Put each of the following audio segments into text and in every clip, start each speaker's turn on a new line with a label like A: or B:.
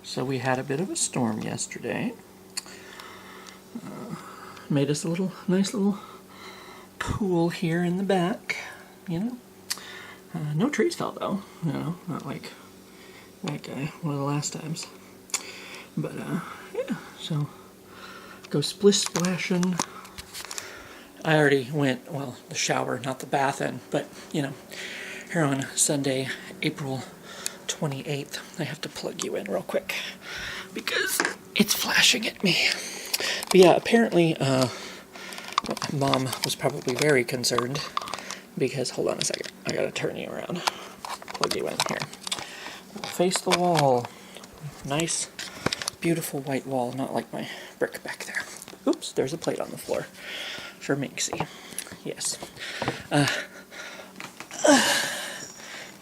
A: So we had a bit of a storm yesterday. Made us a nice little pool here in the back, you know. No trees fell though, you know, not like that guy, one of the last times. But yeah, so go splish splashing. I already went, well, the shower, not the bath in, but you know, here on Sunday, April 28th, I have to plug you in real quick because it's flashing at me. But yeah, apparently, Mom was probably very concerned because, hold on a second, I gotta turn you around, plug you in here. Face the wall. Nice, beautiful white wall, not like my brick back there. Oops, there's a plate on the floor for Minxie. Yes.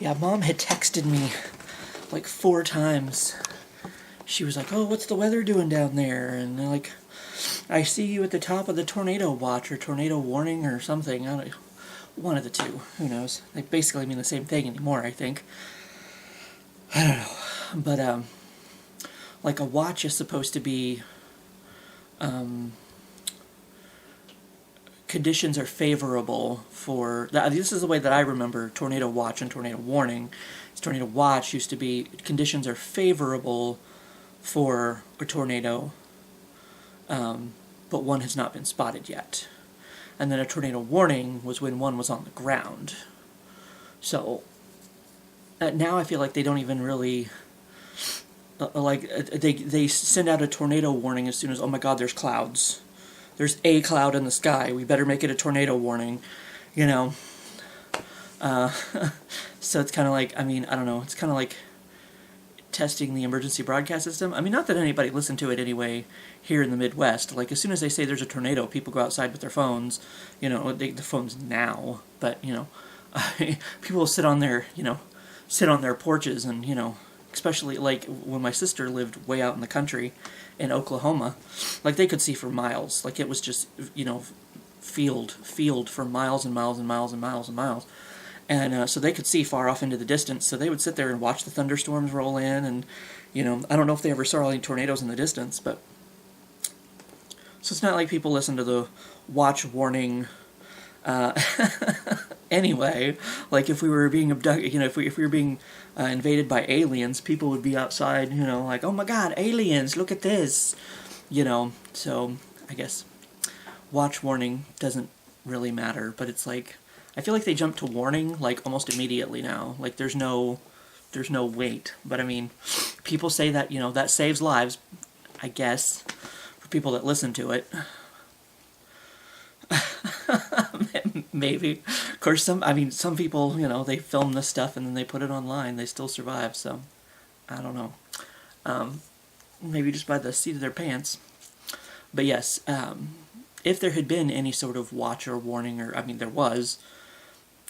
A: Yeah, Mom had texted me like 4 times. She was like, oh, what's the weather doing down there? And they're like, I see you at the top of the tornado watch or tornado warning or something. I don't know. One of the two. Who knows? They basically mean the same thing anymore, I think. I don't know. But, like a watch is supposed to be, conditions are favorable for, this is the way that I remember tornado watch and tornado warning. Tornado watch used to be, conditions are favorable for a tornado, but one has not been spotted yet. And then a tornado warning was when one was on the ground. So, now I feel like they don't even really, they send out a tornado warning as soon as, oh my god, there's clouds. There's a cloud in the sky. We better make it a tornado warning, you know. So it's kind of like, I mean, I don't know. It's kind of like testing the emergency broadcast system. I mean, not that anybody listened to it anyway here in the Midwest. Like, as soon as they say there's a tornado, people go outside with their phones. You know, their phones now. But, you know, people will sit on their, sit on their porches and, especially, like, when my sister lived way out in the country in Oklahoma, like, they could see for miles. Like, it was just, field for miles and miles and miles and miles and miles. And so they could see far off into the distance, so they would sit there and watch the thunderstorms roll in, and, I don't know if they ever saw any tornadoes in the distance, but... So it's not like people listen to the watch warning, anyway. Like, if we were being abducted, if we were being invaded by aliens, people would be outside, like, oh my god, aliens, look at this! So, I guess watch warning doesn't really matter, but it's like... I feel like they jump to warning, like, almost immediately now. Like, there's no wait. But, I mean, people say that, that saves lives, I guess, for people that listen to it. Maybe. Of course, some people, they film this stuff and then they put it online. They still survive, so, I don't know. Maybe just by the seat of their pants. But, yes, if there had been any sort of watch or warning, or, there was...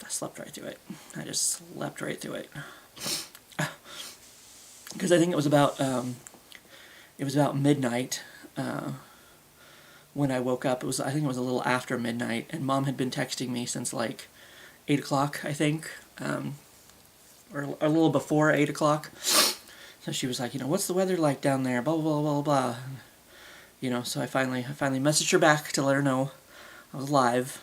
A: I slept right through it. I just slept right through it. Because I think it was about midnight when I woke up. I think it was a little after midnight, and Mom had been texting me since like 8 o'clock, I think, or a little before 8 o'clock. So she was like, what's the weather like down there? Blah blah blah blah blah. So I finally messaged her back to let her know I was live.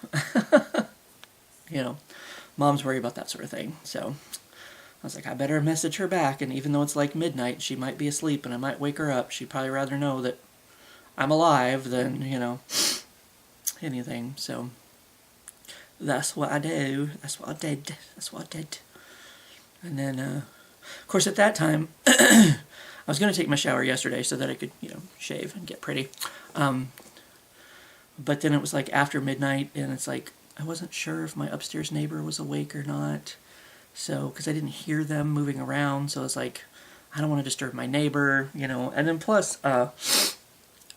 A: Moms worry about that sort of thing, so I was like, I better message her back, and even though it's like midnight, she might be asleep, and I might wake her up. She'd probably rather know that I'm alive than, anything, so that's what I do. That's what I did. And then, of course, at that time, I was going to take my shower yesterday so that I could, shave and get pretty, but then it was like after midnight, and it's like, I wasn't sure if my upstairs neighbor was awake or not, so, because I didn't hear them moving around, so it's like, I don't want to disturb my neighbor, and then plus,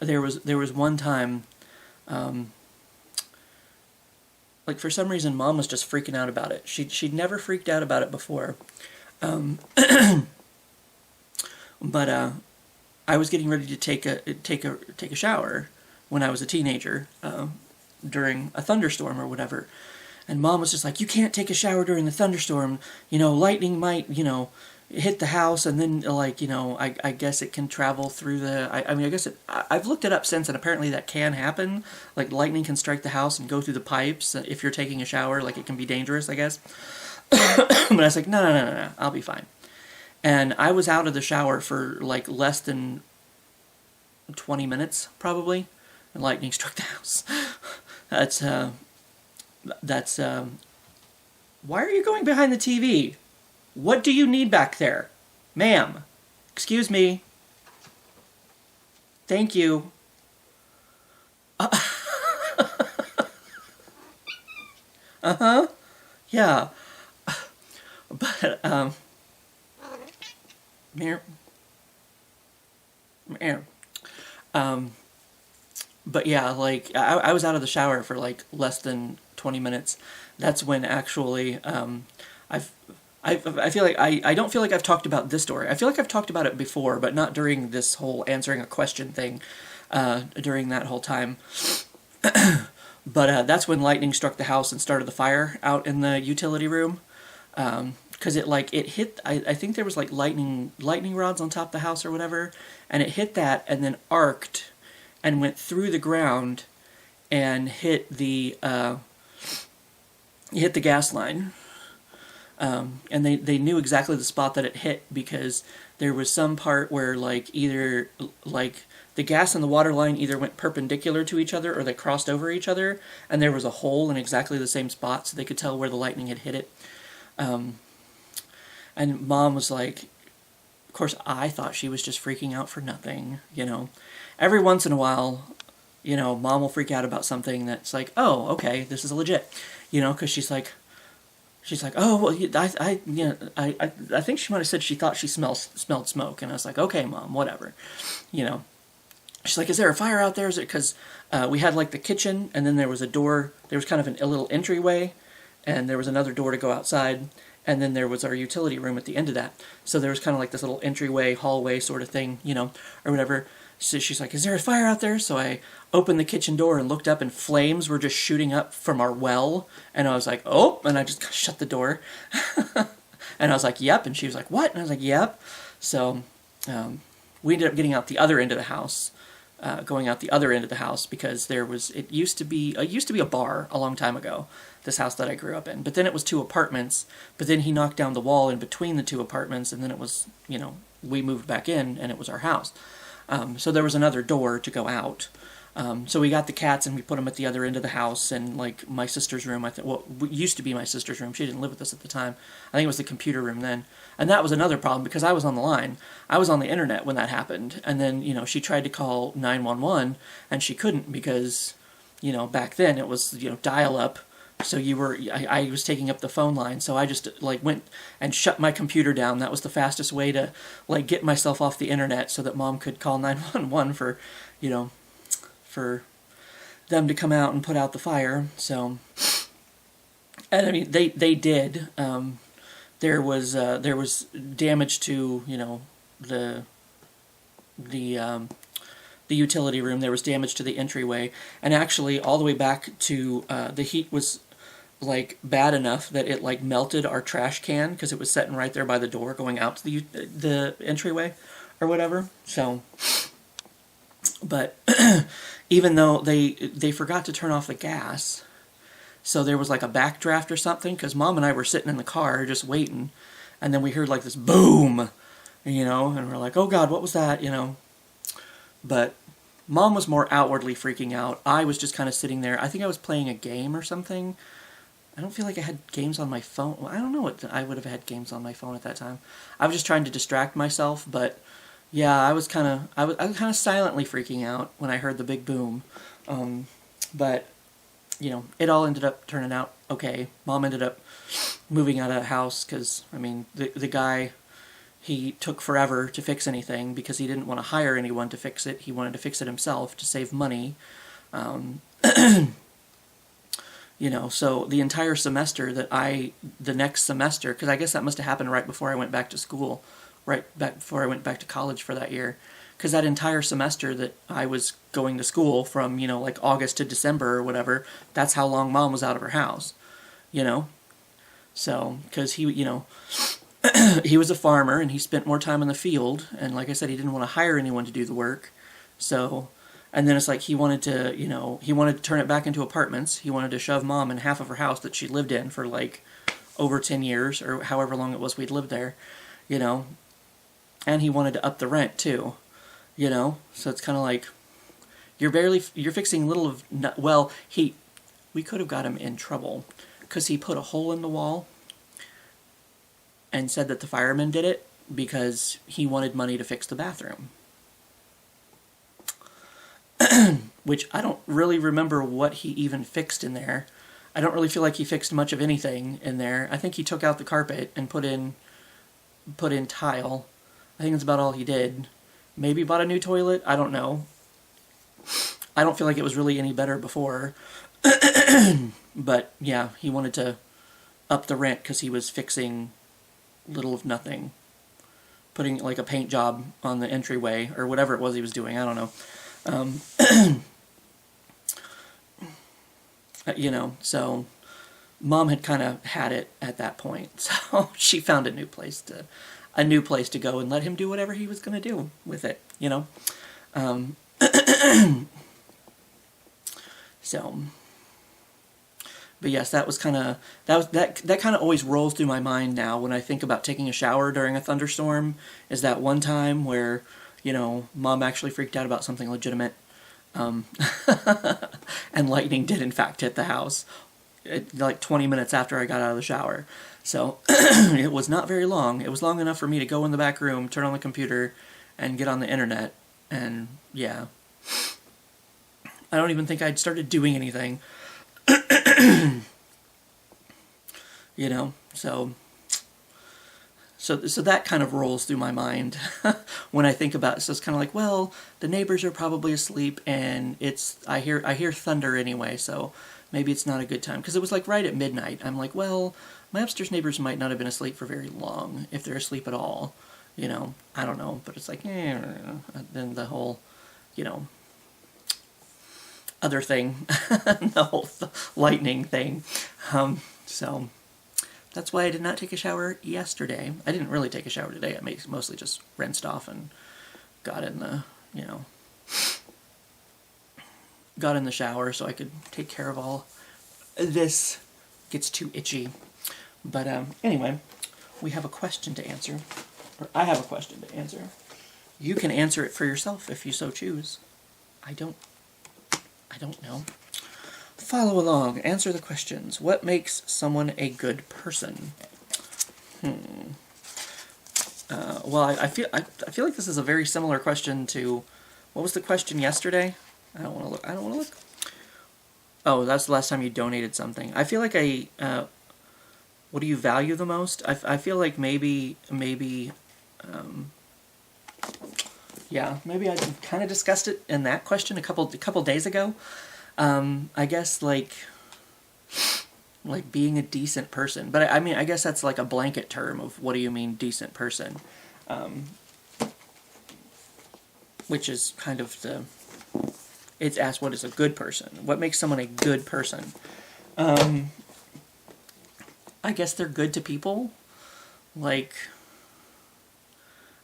A: there was one time, like, for some reason, Mom was just freaking out about it. She'd never freaked out about it before, but, I was getting ready to take a shower when I was a teenager, during a thunderstorm or whatever, and Mom was just like, you can't take a shower during the thunderstorm, lightning might, hit the house, and then like, you know, I guess it can travel through the, I mean, I guess I've looked it up since, and apparently that can happen. Like lightning can strike the house and go through the pipes if you're taking a shower. Like it can be dangerous, I guess. But I was like, no, no, no, no, no, I'll be fine. And I was out of the shower for like less than 20 minutes probably, and lightning struck the house. That's why are you going behind the TV? What do you need back there? Ma'am, excuse me. Thank you. Uh-huh. Yeah. But, but yeah, like, I was out of the shower for like less than 20 minutes. That's when actually, I feel like I don't feel like I've talked about this story. I feel like I've talked about it before, but not during this whole answering a question thing, during that whole time. But that's when lightning struck the house and started the fire out in the utility room. Because it hit, I think there was like lightning rods on top of the house or whatever, and it hit that and then arced and went through the ground and hit the gas line. And they knew exactly the spot that it hit, because there was some part where like either like the gas and the water line either went perpendicular to each other or they crossed over each other, and there was a hole in exactly the same spot, so they could tell where the lightning had hit it. And Mom was like, of course I thought she was just freaking out for nothing, you know. Every once in a while, you know, Mom will freak out about something that's like, oh, okay, this is legit, you know, because she's like, oh, well, I think she might have said she thought she smelled smoke, and I was like, okay, Mom, whatever, you know. She's like, is there a fire out there? Is it because we had like the kitchen, and then there was a door, there was kind of a little entryway, and there was another door to go outside, and then there was our utility room at the end of that. So there was kind of like this little entryway, hallway sort of thing, you know, or whatever. So she's like, is there a fire out there? So I opened the kitchen door and looked up, and flames were just shooting up from our well. And I was like, oh, and I just shut the door. And I was like, yep. And she was like, what? And I was like, yep. So we ended up getting out the other end of the house, going out the other end of the house, because it used to be a bar a long time ago, this house that I grew up in. But then it was 2 apartments, but then he knocked down the wall in between the 2 apartments, and then it was, you know, we moved back in, and it was our house. So there was another door to go out. So we got the cats and we put them at the other end of the house, and like my sister's room, it used to be my sister's room. She didn't live with us at the time. I think it was the computer room then. And that was another problem, because I was on the line. I was on the internet when that happened. And then, you know, she tried to call 911 and she couldn't, because, you know, back then it was, you know, dial up. So I was taking up the phone line, so I just like went and shut my computer down. That was the fastest way to like get myself off the internet, so that Mom could call 911 for, you know, for them to come out and put out the fire. So, and I mean, they did. There was damage to, you know, the utility room. There was damage to the entryway, and actually all the way back to the heat was like bad enough that it like melted our trash can, because it was sitting right there by the door going out to the entryway or whatever. So, but even though they forgot to turn off the gas, so there was like a backdraft or something, because Mom and I were sitting in the car just waiting, and then we heard like this boom, you know, and we're like, oh God, what was that, you know? But Mom was more outwardly freaking out. I was just kind of sitting there. I think I was playing a game or something. I don't feel like I had games on my phone. Well, I don't know what I would have had games on my phone at that time. I was just trying to distract myself, but yeah, I was kind of silently freaking out when I heard the big boom. But you know, it all ended up turning out okay. Mom ended up moving out of the house, because I mean, the guy, he took forever to fix anything, because he didn't want to hire anyone to fix it. He wanted to fix it himself to save money. You know, so the entire semester the next semester, because I guess that must have happened right before I went back to school, right back before I went back to college for that year. Because that entire semester that I was going to school, from, you know, like August to December or whatever, that's how long Mom was out of her house, you know? So, because he, you know, he was a farmer and he spent more time in the field. And like I said, he didn't want to hire anyone to do the work. So, and then it's like he wanted to, he wanted to turn it back into apartments. He wanted to shove mom in half of her house that she lived in for like over 10 years or however long it was we'd lived there, and he wanted to up the rent too, so it's kind of like you're fixing little of, well, we could have got him in trouble because he put a hole in the wall and said that the firemen did it because he wanted money to fix the bathroom. Which I don't really remember what he even fixed in there. I don't really feel like he fixed much of anything in there. I think he took out the carpet and put in tile. I think that's about all he did. Maybe bought a new toilet. I don't know. I don't feel like it was really any better before. But yeah, he wanted to up the rent because he was fixing little of nothing. Putting like a paint job on the entryway or whatever it was he was doing. I don't know. So mom had kind of had it at that point. So she found a new place to go and let him do whatever he was going to do with it, So, but yes, that kind of always rolls through my mind now when I think about taking a shower during a thunderstorm. Is that one time where, mom actually freaked out about something legitimate, and lightning did in fact hit the house, like 20 minutes after I got out of the shower. So it was not very long. It was long enough for me to go in the back room, turn on the computer, and get on the internet. And yeah, I don't even think I'd started doing anything. So that kind of rolls through my mind when I think about it. So it's kind of like, well, the neighbors are probably asleep, and I hear thunder anyway, so maybe it's not a good time. Because it was like right at midnight. I'm like, well, my upstairs neighbors might not have been asleep for very long, if they're asleep at all. I don't know. But it's like, then the whole, other thing, the whole lightning thing. So that's why I did not take a shower yesterday. I didn't really take a shower today. I mostly just rinsed off and got in the shower so I could take care of all this. Gets too itchy. But anyway, we have a question to answer. Or I have a question to answer. You can answer it for yourself if you so choose. I don't know. Follow along. Answer the questions. What makes someone a good person? Well, I feel like this is a very similar question to, what was the question yesterday? I don't want to look. Oh, that's the last time you donated something. I feel like what do you value the most? I feel like maybe yeah, maybe I kind of discussed it in that question a couple days ago. I guess like being a decent person, but I mean, I guess that's like a blanket term of what do you mean decent person, which is kind of it's asked what is a good person. What makes someone a good person? I guess they're good to people. Like,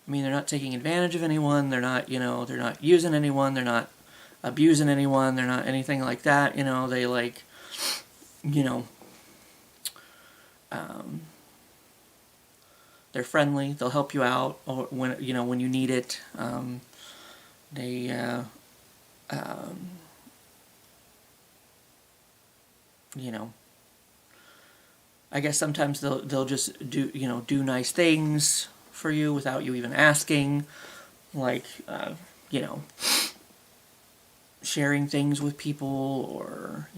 A: I mean, they're not taking advantage of anyone. They're not, they're not using anyone. They're not abusing anyone. They're not anything like that. They like, they're friendly. They'll help you out or when you need it. I guess sometimes they'll just do nice things for you without you even asking, like sharing things with people, or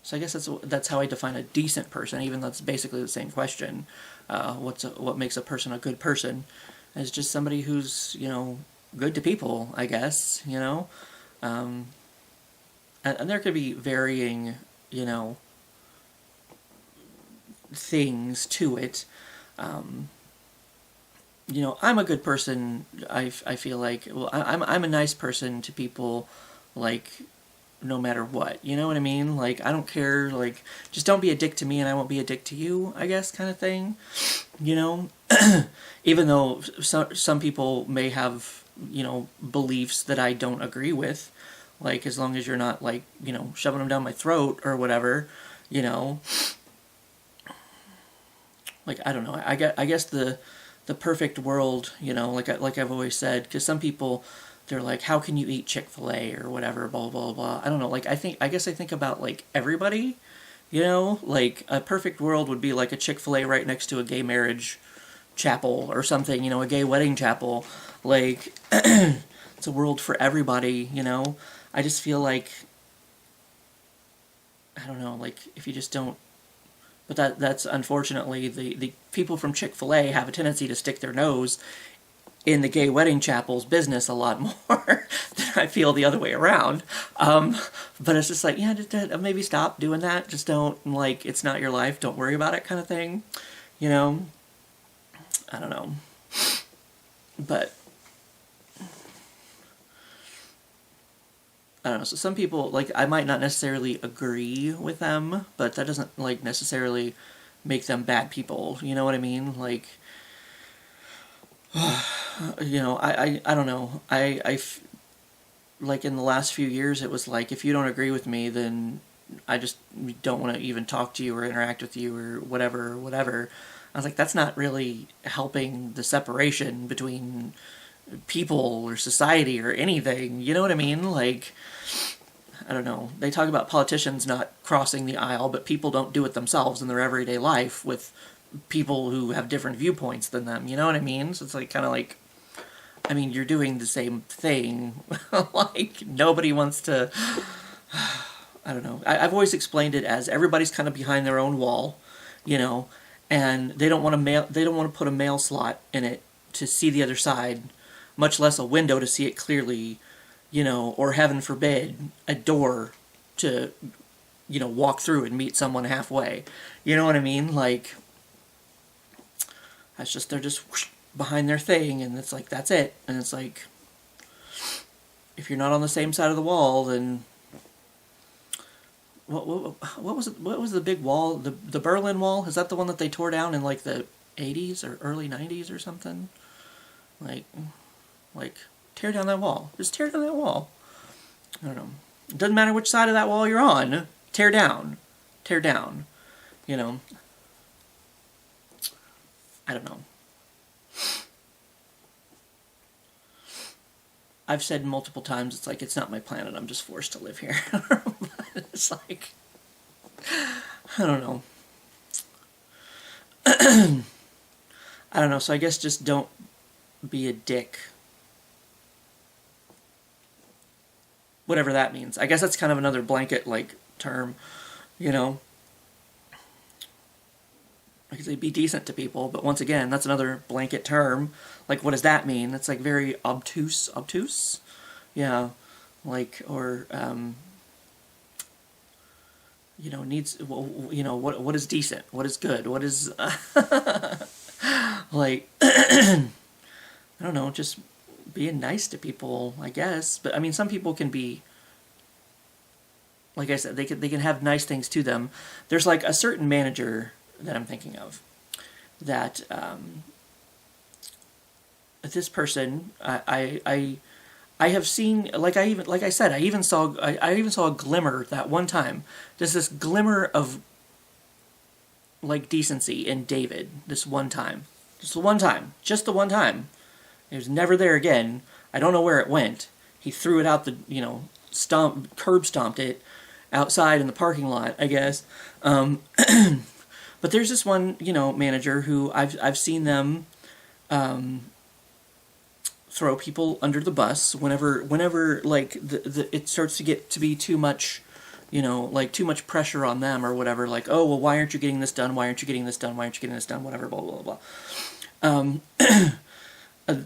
A: so I guess that's how I define a decent person, even though it's basically the same question. What makes a person a good person? Is just somebody who's good to people, I guess. And there could be varying, things to it. I'm a good person. I feel like, well, I'm a nice person to people, like, no matter what. You know what I mean? Like, I don't care. Like, just don't be a dick to me and I won't be a dick to you, I guess, kind of thing. You know? Even though some people may have, you know, beliefs that I don't agree with. Like, as long as you're not, like, you know, shoving them down my throat or whatever, you know. Like, I don't know. I guess the perfect world, you know, like I've always said, because some people, they're like, how can you eat Chick-fil-A or whatever, blah, blah, blah. I don't know. Like, I guess I think about, like, everybody, you know. Like, a perfect world would be like a Chick-fil-A right next to a gay marriage chapel or something, you know, a gay wedding chapel. Like, it's a world for everybody, you know. I just feel like, I don't know, like, if you just don't, but that's unfortunately, the people from Chick-fil-A have a tendency to stick their nose in the gay wedding chapel's business a lot more than I feel the other way around. But it's just like, yeah, just maybe stop doing that. Just don't, like, it's not your life, don't worry about it kind of thing, you know. I don't know. But I don't know, so some people, like, I might not necessarily agree with them, but that doesn't, like, necessarily make them bad people, you know what I mean? Like, you know, I don't know, like, in the last few years, it was like, if you don't agree with me, then I just don't want to even talk to you or interact with you or whatever. I was like, that's not really helping the separation between people or society or anything, you know what I mean? Like, I don't know, they talk about politicians not crossing the aisle, but people don't do it themselves in their everyday life with people who have different viewpoints than them, you know what I mean? So it's like, kind of like, I mean, you're doing the same thing. Like, nobody wants to, I don't know, I've always explained it as everybody's kind of behind their own wall, you know, and they don't want to put a mail slot in it to see the other side, much less a window to see it clearly, you know, or heaven forbid, a door to, you know, walk through and meet someone halfway. You know what I mean? Like, that's just, they're just whoosh, behind their thing, and it's like, that's it. And it's like, if you're not on the same side of the wall, then what was the big wall? The Berlin Wall? Is that the one that they tore down in, like, the 80s or early 90s or something? Like, tear down that wall. Just tear down that wall. I don't know. It doesn't matter which side of that wall you're on. Tear down. Tear down. You know. I don't know. I've said multiple times, it's like, it's not my planet, I'm just forced to live here. But it's like, I don't know. I don't know, so I guess just don't be a dick. Whatever that means. I guess that's kind of another blanket, like, term, you know. I could say be decent to people, but once again, that's another blanket term. Like, what does that mean? It's, like, very obtuse? Yeah, like, or, you know, needs, well, you know, what is decent? What is good? What is, like, I don't know, just being nice to people, I guess. But, I mean, some people can be, like I said, they can have nice things to them. There's, like, a certain manager that I'm thinking of that this person I have seen, like I said, I even saw a glimmer that one time. There's this glimmer of, like, decency in David this one time. Just the one time. It was never there again. I don't know where it went. He threw it out the, you know, curb stomped it outside in the parking lot, I guess. But there's this one, you know, manager who I've seen them throw people under the bus whenever like it starts to get to be too much, you know, like too much pressure on them or whatever. Like, oh, well, why aren't you getting this done? Why aren't you getting this done? Why aren't you getting this done? Whatever, blah blah blah.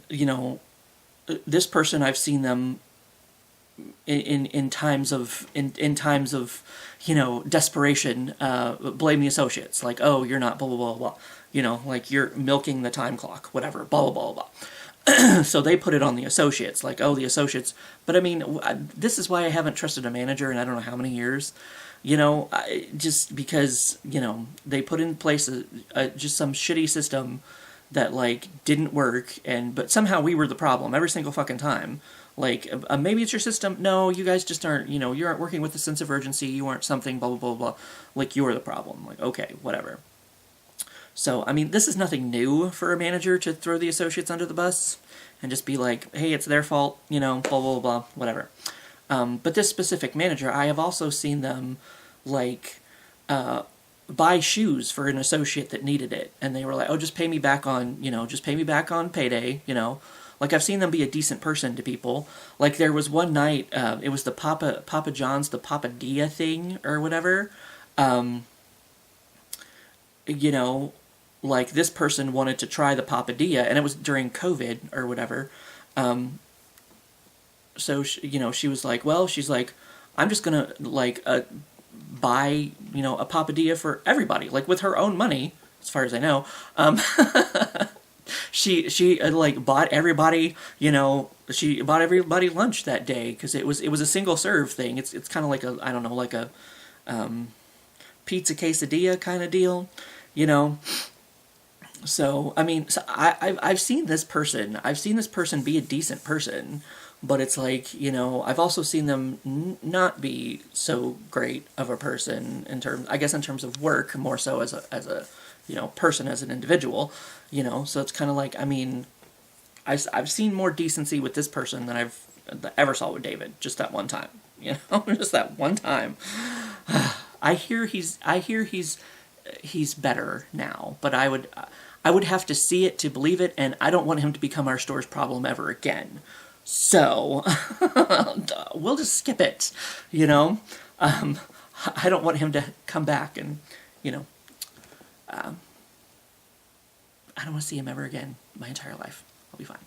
A: You know, this person, I've seen them in times of you know, desperation, blame the associates, like, oh, you're not blah blah blah blah, you know, like, you're milking the time clock, whatever, blah blah blah blah. So they put it on the associates, like, oh, the associates. But I mean, this is why I haven't trusted a manager in I don't know how many years. Just because, they put in place just some shitty system that, like, didn't work, but somehow we were the problem every single fucking time. Like, maybe it's your system. No, you guys just aren't, you aren't working with a sense of urgency. You aren't something, blah, blah, blah, blah. Like, you're the problem. Like, okay, whatever. So, I mean, this is nothing new for a manager to throw the associates under the bus and just be like, hey, it's their fault, blah, blah, blah, whatever. But this specific manager, I have also seen them, like, buy shoes for an associate that needed it. And they were like, oh, just pay me back on, just pay me back on payday, Like, I've seen them be a decent person to people. Like, there was one night, it was the Papa John's, the Papadilla thing, or whatever. Like, this person wanted to try the Papadilla, and it was during COVID, or whatever. So, she was like, well, she's like, I'm just gonna, like, buy, a Papadilla for everybody, like, with her own money, as far as I know. She like bought everybody, she bought everybody lunch that day because it was a single serve thing. It's kind of like a, I don't know, like a pizza quesadilla kind of deal, So I mean, I've seen this person be a decent person, but it's like, I've also seen them not be so great of a person in terms of work, more so as a person, as an individual, so it's kind of like, I mean, I've seen more decency with this person than I've ever saw with David, just that one time, just that one time. I hear he's better now, but I would have to see it to believe it, and I don't want him to become our store's problem ever again. So, we'll just skip it, I don't want him to come back and, I don't want to see him ever again my entire life. I'll be fine.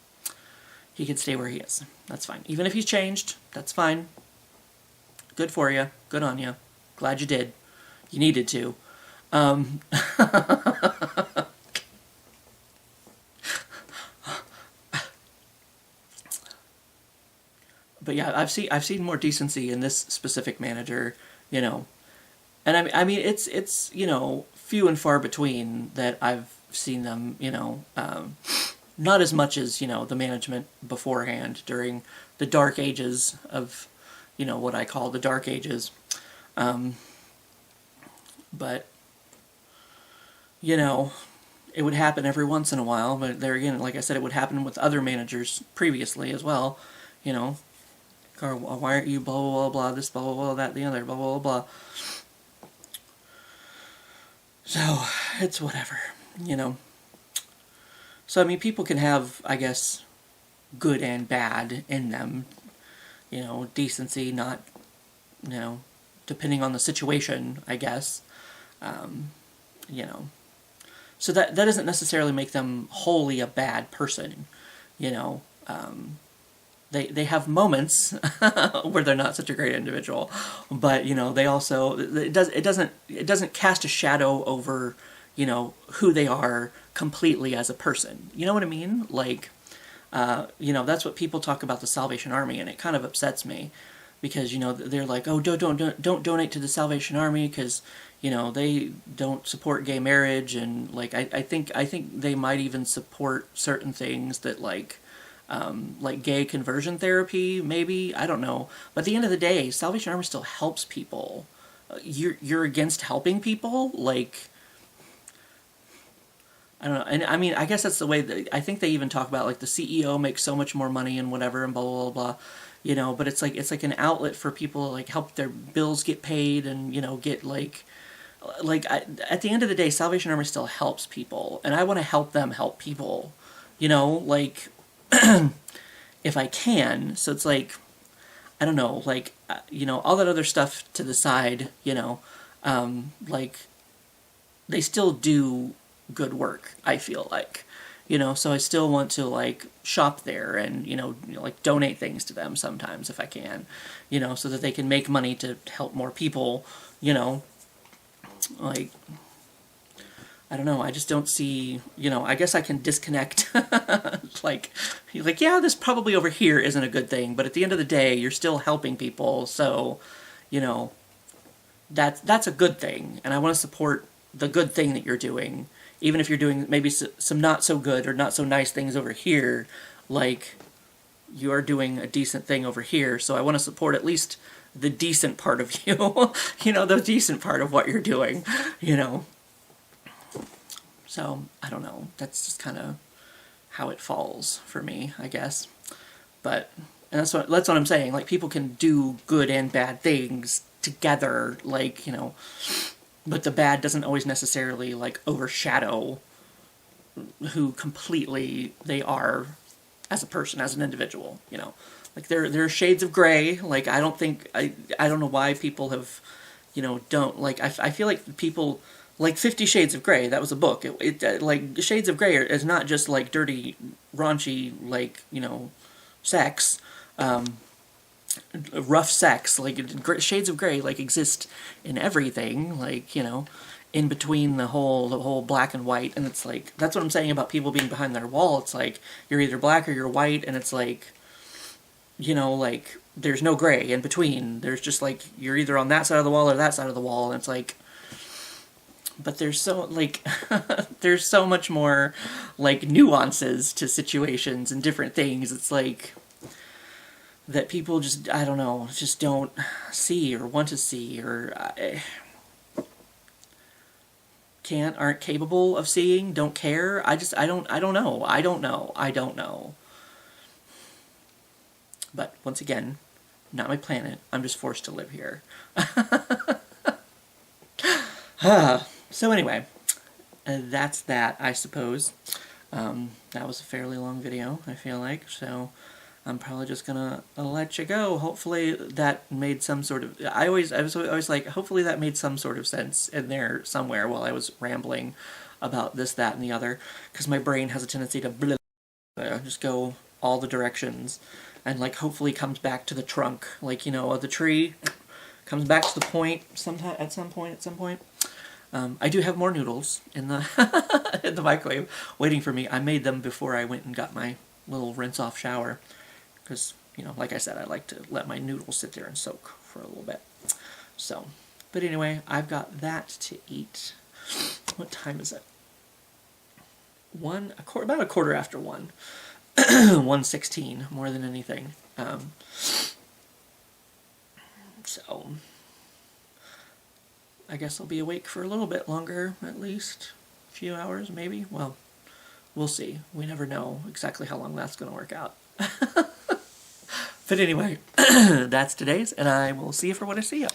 A: He can stay where he is. That's fine. Even if he's changed, that's fine. Good for you. Good on you. Glad you did. You needed to. But yeah, I've seen more decency in this specific manager, and I mean it's few and far between that I've seen them, not as much as the management beforehand during the dark ages of what I call the dark ages, but it would happen every once in a while. But there again, like I said, it would happen with other managers previously as well, or why aren't you blah blah blah blah, this blah blah blah, that the other blah blah blah. So it's whatever, So I mean, people can have, I guess, good and bad in them, decency, not, depending on the situation, I guess, So that doesn't necessarily make them wholly a bad person, They have moments where they're not such a great individual, but they also, it doesn't cast a shadow over who they are completely as a person. You know what I mean? Like, that's what people talk about the Salvation Army, and it kind of upsets me because they're like, oh, don't donate to the Salvation Army because they don't support gay marriage, and like I think they might even support certain things that like gay conversion therapy, maybe, I don't know. But at the end of the day, Salvation Army still helps people. You're against helping people? Like, I don't know. And I mean, I guess that's the way that, I think they even talk about, like, the CEO makes so much more money and whatever and blah, blah, blah, blah. But it's like an outlet for people to, like, help their bills get paid and, get, at the end of the day, Salvation Army still helps people. And I want to help them help people, like... if I can. So it's like, I don't know, like, all that other stuff to the side, like, they still do good work, I feel like, so I still want to, like, shop there and, like, donate things to them sometimes if I can, so that they can make money to help more people, like, I don't know, I just don't see, you know, I guess I can disconnect. like, yeah, this probably over here isn't a good thing, but at the end of the day, you're still helping people, so, you know, that's a good thing, and I want to support the good thing that you're doing, even if you're doing maybe some not so good or not so nice things over here, like, you are doing a decent thing over here, so I want to support at least the decent part of you, you know, the decent part of what you're doing, you know. So, I don't know, that's just kind of how it falls for me, I guess. But, and that's what I'm saying, like, people can do good and bad things together, like, you know, but the bad doesn't always necessarily, like, overshadow who completely they are as a person, as an individual, you know. Like, there are shades of gray, like, I don't know why people have, you know, don't, like, I feel like people, like 50 Shades of Grey, that was a book, like, Shades of Grey is not just, like, dirty, raunchy, like, you know, sex, rough sex, like, shades of gray, like, exist in everything, like, you know, in between the whole black and white, and it's like, that's what I'm saying about people being behind their wall, it's like, you're either black or you're white, and it's like, you know, like, there's no gray in between, there's just, like, you're either on that side of the wall or that side of the wall, and it's like, but there's so, like, there's so much more, like, nuances to situations and different things, it's like, that people just, I don't know, just don't see or want to see or aren't capable of seeing, don't care. I don't know. But once again, not my planet. I'm just forced to live here. So anyway, that's that, I suppose. That was a fairly long video, I feel like, so I'm probably just gonna let you go. Hopefully that made some sort of, I was always like, hopefully that made some sort of sense in there somewhere while I was rambling about this, that, and the other, because my brain has a tendency to just go all the directions, and, like, hopefully comes back to the trunk, like, you know, of the tree, comes back to the point at some point. I do have more noodles in the in the microwave waiting for me. I made them before I went and got my little rinse-off shower. Because, you know, like I said, I like to let my noodles sit there and soak for a little bit. So, but anyway, I've got that to eat. What time is it? About a quarter after 1. 1:16, more than anything. So, I guess I'll be awake for a little bit longer, at least. A few hours, maybe? Well, we'll see. We never know exactly how long that's going to work out. But anyway, that's today's, and I will see you for when I see you.